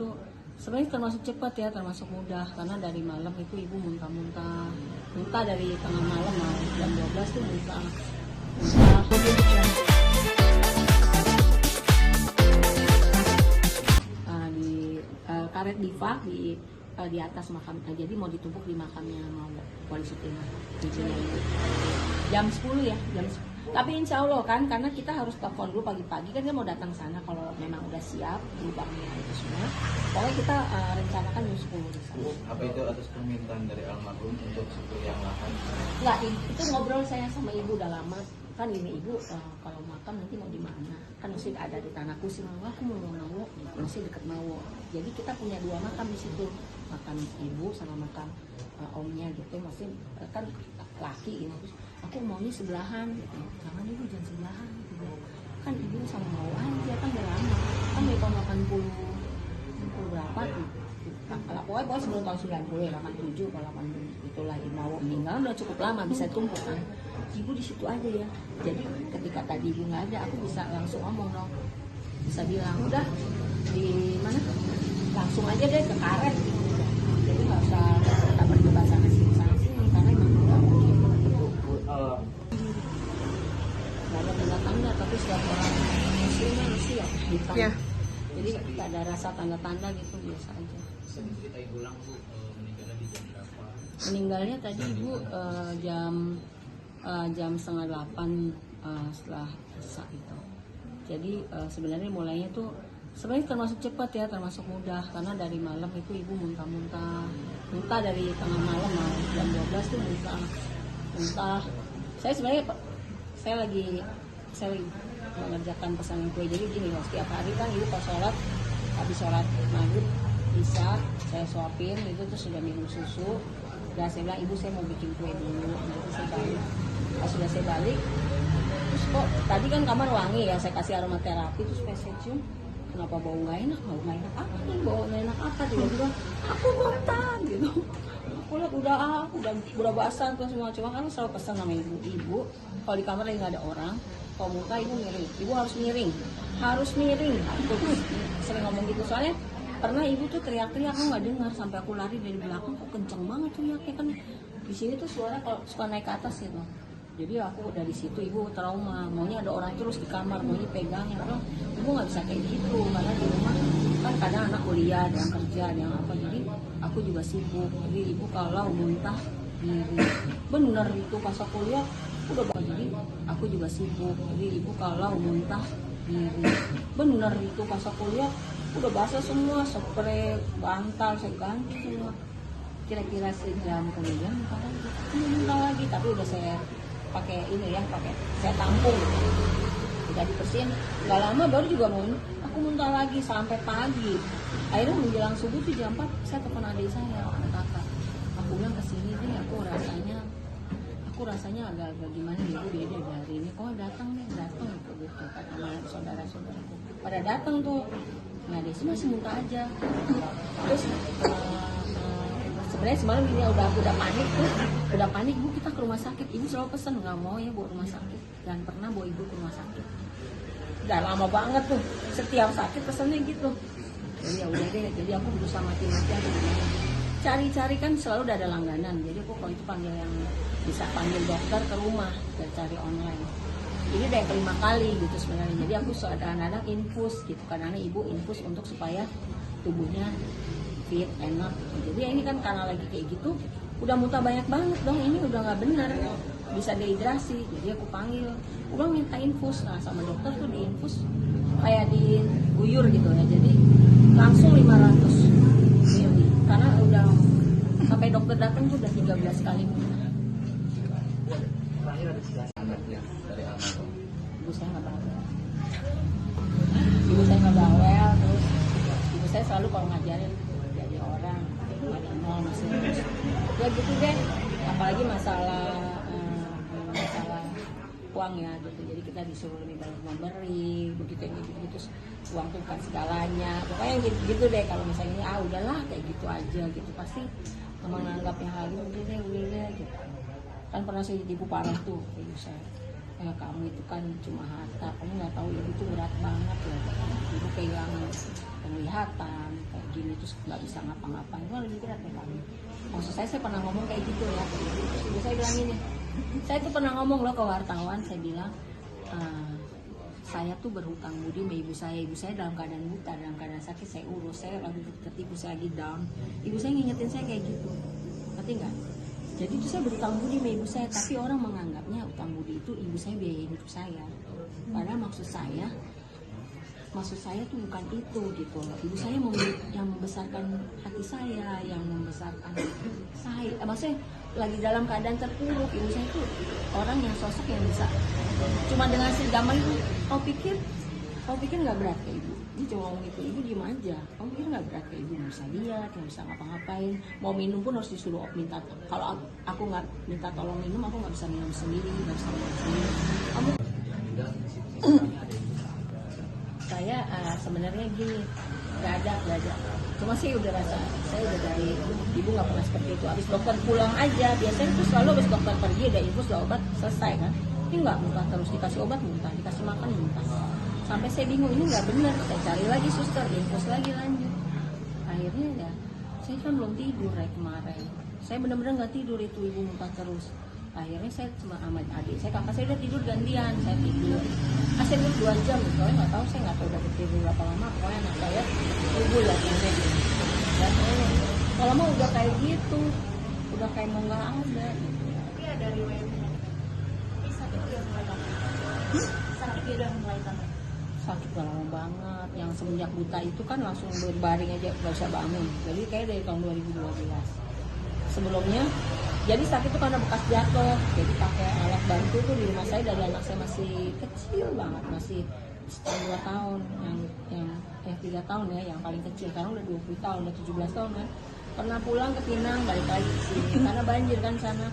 itu sebenarnya termasuk cepat ya, termasuk mudah, karena dari malam itu ibu muntah dari tengah malam lah, jam 12 tuh muntah di karet diva di atas makam, jadi mau ditumpuk di makamnya mau Wali Sutina jam 10 ya, tapi insya Allah kan, karena kita harus telepon dulu pagi-pagi kan, dia mau datang sana kalau memang udah siap lubangnya itu semua. Pokoknya kita rencanakan jam 10 di sana. Apa itu atas permintaan dari almarhum untuk suku yang lahan? Enggak, itu ngobrol saya sama ibu udah lama kan, ini ibu kalau makam nanti mau di mana, kan mesti ada di Tanah Kusir. Aku mau Mawo, masih dekat Mawo, jadi kita punya 2 makam di situ, makam ibu sama makam omnya gitu, masih kan laki gitu. Terus aku maunya sebelahan gitu, jangan ibu, jangan sebelahan gitu, kan ibu sama Mawo aja, kan udah lama kan dari tahun 80 berapa gitu. Pokoknya sebelum tahun 90 ya, 87 kalau 80 itulah Mawo meninggal, udah cukup lama bisa tumpuk kan. Ibu di situ aja ya, jadi ketika tadi ibu nggak ada, aku bisa langsung ngomong dong, bisa bilang udah di mana, langsung aja deh ke karet gitu. Jadi nggak usah kita berdebat sana sini karena emang udah gitu. Nggak ada tanda-tanda, tapi setiap orang muslimnya mesti ya hitam. Yeah. Jadi nggak ada rasa tanda-tanda gitu, biasa aja. Ceritain ulang Bu, meninggalnya di jam berapa? Meninggalnya tadi ibu jam setengah 8 setelah Isya itu. Jadi sebenarnya mulainya tuh sebenarnya termasuk cepat ya, termasuk mudah, karena dari malam itu ibu muntah dari tengah malam lah, jam 12 tuh muntah. Saya lagi mengerjakan pesanan kue, jadi gini loh, setiap hari kan ibu pas sholat, habis sholat maghrib Isya saya suapin itu, terus sudah minum susu. Dan saya bilang, ibu saya mau bikin kue dulu, nanti saya balik. Pas sudah saya balik, terus kok tadi kan kamar wangi ya, saya kasih aromaterapi, terus saya cium, kenapa bau nggak enak apa nih, bau nggak enak apa, tiba-tiba aku muntah gitu. Aku lihat udah basah tuh semua, cuma kan selalu pesan sama ibu kalau di kamar lagi nggak ada orang, kalau muntah ibu miring, ibu harus miring. Aku sering ngomong gitu, soalnya pernah ibu tuh teriak-teriak, aku nggak dengar, sampai aku lari dari belakang, kok kenceng banget teriaknya kan. Di sini tuh suara kalau suka naik ke atas gitu. Jadi aku dari situ ibu trauma, maunya ada orang terus di kamar, maunya pegangin. Kalau ibu nggak bisa kayak gitu, karena di rumah kan kadang anak kuliah, ada yang kerja, ada yang apa, jadi aku juga sibuk. Jadi ibu kalau muntah diri, bener itu pas aku kuliah udah banget, jadi aku juga sibuk. Jadi ibu kalau muntah diri, bener itu pas aku kuliah udah basah semua, spray, bantal, saya ganti semua. Kira-kira sejam kemudian muntah lagi, tapi udah saya pakai ini ya, saya tampung, udah dibersihin. Nggak lama baru juga aku muntah lagi sampai pagi. Akhirnya menjelang subuh tuh jam 4 saya telepon adik saya, kakak. Aku bilang kesini deh, aku rasanya agak-agak gimana ibu, dia dari ini, oh datang gitu kata saudara-saudaraku pada datang tuh. Nah Desi masih muntah aja. Terus sebenarnya semalam ini udah panik bu, kita ke rumah sakit. Ibu selalu pesan nggak mau ya bawa rumah sakit, dan pernah bawa ibu ke rumah sakit. Udah lama banget tuh, setiap sakit pesannya gitu. Jadi ya udah deh, jadi aku berusaha mati-matian cari kan, selalu udah ada langganan. Jadi aku kalau itu panggil yang bisa panggil dokter ke rumah, dan cari online. Ini udah yang kelima kali gitu sebenarnya. Jadi aku kadang-kadang infus gitu, kadang-kadang ibu infus untuk supaya tubuhnya fit, enak gitu. Jadi ini kan karena lagi kayak gitu, udah muntah banyak banget dong, ini udah nggak benar, bisa dehidrasi. Jadi aku panggil, udah minta infus. Nah sama dokter tuh diinfus kayak diguyur gitu ya, jadi langsung 500 ml, karena udah sampai dokter datang tuh udah 13 kali muntah. Terakhir ada anaknya dari almarhum. Ibu saya nggak bawel, terus ibu saya selalu kalau ngajarin jadi orang ada nol masih terus ya gitu deh, apalagi masalah uang ya gitu. Jadi kita disuruh lebih banyak memberi, begitu terus uang tuh bukan segalanya, pokoknya gitu deh. Kalau misalnya udahlah kayak gitu aja gitu, pasti menganggapnya hal itu udah deh gitu. Kan pernah saya ditipu parah tuh ibu saya. kamu itu kan cuma harta, kamu nggak tahu ibu itu berat banget loh, ibu kehilangan penglihatan kayak gini terus nggak bisa ngapa-ngapain, itu lebih berat ya kamu. Maksud saya pernah ngomong kayak gitu ya, terus ibu saya bilang gini, saya tuh pernah ngomong loh ke wartawan, saya bilang saya tuh berhutang budi sama ibu saya dalam keadaan buta, dalam keadaan sakit saya urus, saya lagi deket ibu saya lagi down, ibu saya ngingetin saya kayak gitu, ngerti nggak? Jadi itu saya berhutang budi sama ibu saya, tapi orang menganggapnya utang budi itu ibu saya biayain hidup saya. Padahal maksud saya tuh bukan itu gitu loh. Ibu saya yang membesarkan hati saya, yang membesarkan saya. Maksudnya lagi dalam keadaan terpuruk, ibu saya tuh orang yang sosok yang bisa. Cuma dengan segampang itu, kau pikir nggak berat ke ibu? Dia cuma ngomong itu, ibu diem aja. Kamu pikir nggak berat ke ibu? Nggak bisa lihat, nggak bisa ngapa-ngapain. Mau minum pun harus disuruh minta. Kalau aku nggak minta tolong minum, aku nggak bisa minum sendiri, nggak bisa minum sendiri. Kamu saya sebenarnya gini, nggak ada. Cuma sih udah rasa, saya udah dari ibu nggak pernah seperti itu. Abis dokter pulang aja, biasanya itu selalu abis dokter pergi ada infus, ada obat, selesai kan. Ini nggak muntah terus, dikasih obat muntah, dikasih makan muntah. Sampai saya bingung, ini nggak benar, saya cari lagi suster, infus lagi lanjut. Akhirnya ya, saya kan belum tidur kemarin. Saya benar-benar nggak tidur, itu ibu muntah terus. Akhirnya saya cuma sama adik saya, kakak saya udah tidur gantian, saya tidur. Saya tidur 2 jam, soalnya nggak tahu, saya nggak tahu udah tidur berapa lama. Pokoknya anak saya ibu lihat nenek gitu. Dan kalau mau udah kayak gitu, udah kayak mau nggak ada. Gitu. Tapi ada riwayat tapi sakit dia mulai tambah. Sakit dia udah mulai tambah. Sakit udah lama banget. Yang semenjak buta itu kan langsung berbaring aja, nggak bisa bangun. Jadi kayak dari tahun 2012. Sebelumnya jadi sakit itu karena bekas jatuh, jadi pakai alat bantu tuh di rumah saya dari anak saya masih kecil banget, masih setahun 2 tahun, yang 3 tahun ya, yang paling kecil. Sekarang udah 20 tahun, udah 17 tahun kan. Pernah pulang ke Pinang, balik lagi ke sini karena banjir kan sana.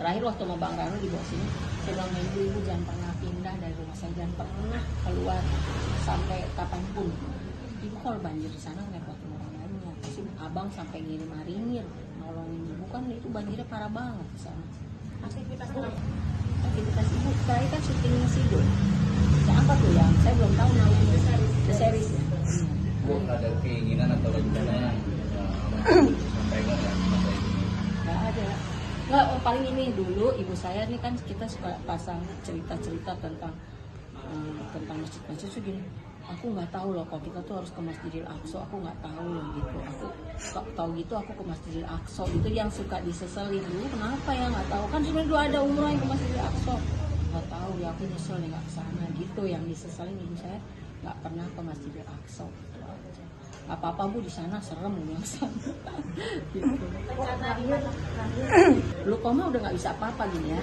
Terakhir waktu sama Bang Rano dibawa sini, saya bilang ibu jangan pernah pindah dari rumah saya, jangan pernah keluar sampai kapanpun. Ibu kalau banjir di sana ngerepotin orang lainnya, pasti abang sampai ngirim marinir nolongin ibu, kan itu banjirnya parah banget di sana. Aktivitas Ibu saya kan syuting Sidul. Nah, apa tuh yang saya belum tahu namanya, The Series ya. Bu, ada keinginan atau rencana yang sampaikan ya? Nggak ada. Nggak, paling ini dulu ibu saya nih kan kita suka pasang cerita-cerita tentang masjid-masjid itu gini. Aku nggak tahu loh kalau kita tuh harus ke Masjidil Aqsa, aku nggak tahu loh gitu. Aku tahu gitu aku ke Masjidil Aqsa itu yang suka diseselin dulu, kenapa ya nggak tahu, kan sebenarnya dulu ada umroh yang ke Masjidil Aqsa, nggak tahu ya aku nyesel nih nggak kesana gitu, yang diseselin ibu saya nggak pernah ke Masjidil Aqsa. Apa-apa bu di sana serem bilang sana. Gitu. Lu koma udah nggak bisa apa-apa gini ya.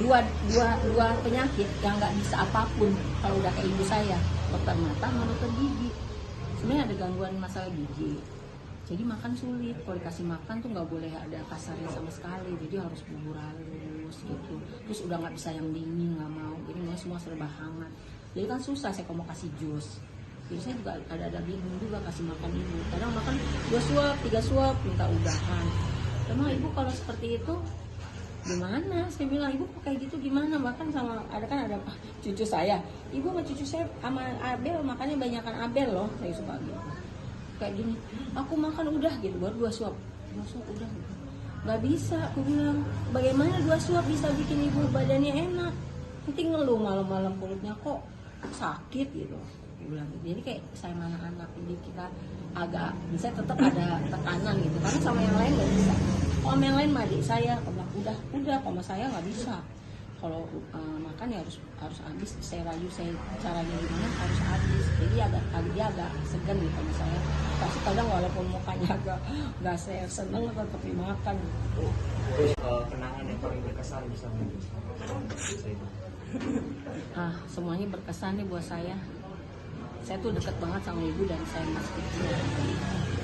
Dua penyakit yang nggak bisa apapun kalau udah kayak ibu saya, dokter mata sama dokter gigi. Sebenarnya ada gangguan masalah gigi. Jadi makan sulit, kalau dikasih makan tuh nggak boleh ada kasarnya sama sekali, jadi harus bubur halus gitu. Terus udah nggak bisa yang dingin, nggak mau, jadi semua serba hangat. Jadi kan susah saya kalau mau kasih jus. Jadi saya juga ada bingung juga kasih makan ibu. Kadang makan 2 suap, 3 suap, minta udahan. Emang ibu kalau seperti itu gimana? Saya bilang ibu kok kayak gitu gimana? Makan sama ada cucu saya. Ibu sama cucu saya sama Abel makannya banyakan Abel loh. Saya suka gitu. Kayak gini. Aku makan udah gitu, baru 2 suap. 2 suap udah. Gak bisa, aku bilang. Bagaimana 2 suap bisa bikin ibu badannya enak? Nanti ngeluh malam-malam perutnya kok sakit gitu. Bilang gitu. Jadi kayak saya anak-anak, jadi kita agak bisa tetap ada tekanan gitu, karena sama yang lain nggak bisa. Kalau sama yang lain adik saya, aku bilang udah, sama saya nggak bisa. Kalau makan ya harus habis. Saya rayu, saya caranya gimana harus habis. Jadi agak segan gitu sama saya. Tapi kadang walaupun mukanya agak nggak saya seneng tetap dimakan. Gitu. Terus kenangan yang paling berkesan bisa Semuanya berkesan nih buat saya. Saya tuh deket banget sama ibu dari saya masih kecil.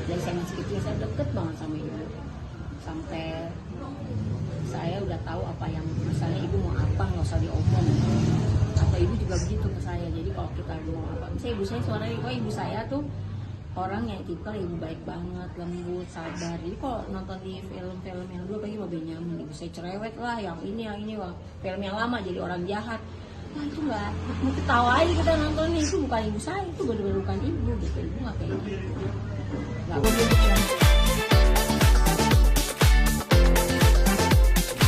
Dari saya masih kecil saya deket banget sama ibu. Sampai saya udah tahu apa yang misalnya ibu mau apa nggak usah diomong. Atau ibu juga begitu ke saya. Jadi kalau kita mau apa, misalnya ibu saya suaranya, ibu saya tuh orang yang tipikal ibu baik banget, lembut, sabar. Jadi kalau nonton di film-film yang dulu apalagi Mbak Benyamin, ibu saya cerewet lah, yang ini wah. Film yang lama jadi orang jahat. Nah itu nggak, mau ketawa aja kita nontonnya, itu bukan ibu saya, itu benar-benar bukan ibu gitu, ibu nggak kayak gitu. Nggak